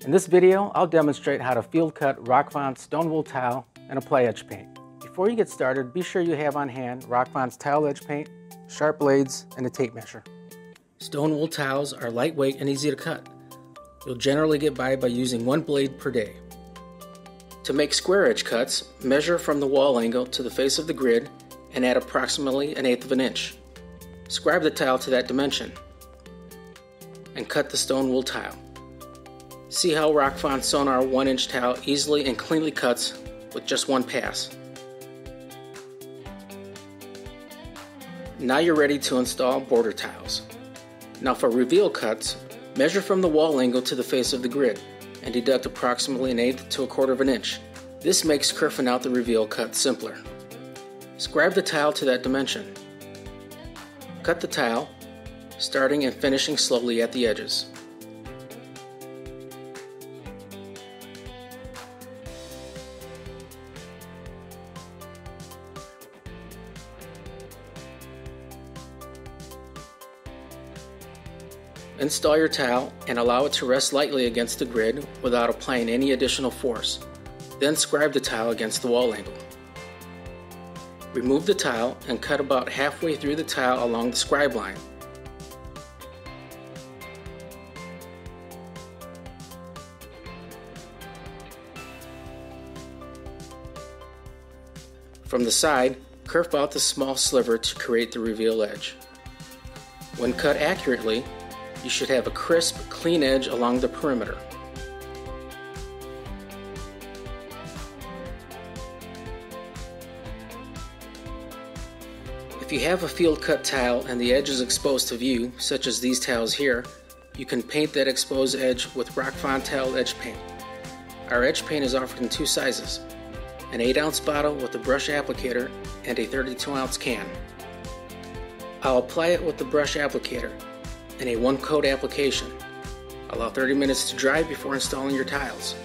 In this video, I'll demonstrate how to field cut Rockfon stone wool tile and apply edge paint. Before you get started, be sure you have on hand Rockfon's tile edge paint, sharp blades, and a tape measure. Stone wool tiles are lightweight and easy to cut. You'll generally get by using one blade per day. To make square edge cuts, measure from the wall angle to the face of the grid and add approximately 1/8 of an inch. Scribe the tile to that dimension and cut the stone wool tile. See how Rockfon Sonar 1-inch tile easily and cleanly cuts with just one pass. Now you're ready to install border tiles. Now for reveal cuts, measure from the wall angle to the face of the grid and deduct approximately 1/8 to 1/4 of an inch. This makes kerfing out the reveal cut simpler. Scribe the tile to that dimension. Cut the tile, starting and finishing slowly at the edges. Install your tile and allow it to rest lightly against the grid without applying any additional force. Then scribe the tile against the wall angle. Remove the tile and cut about halfway through the tile along the scribe line. From the side, kerf out the small sliver to create the reveal edge. When cut accurately, you should have a crisp, clean edge along the perimeter. If you have a field cut tile and the edge is exposed to view, such as these tiles here, you can paint that exposed edge with Rockfon tile edge paint. Our edge paint is offered in two sizes, an 8-ounce bottle with a brush applicator and a 32-ounce can. I'll apply it with the brush applicator in a 1-coat application. Allow 30 minutes to dry before installing your tiles.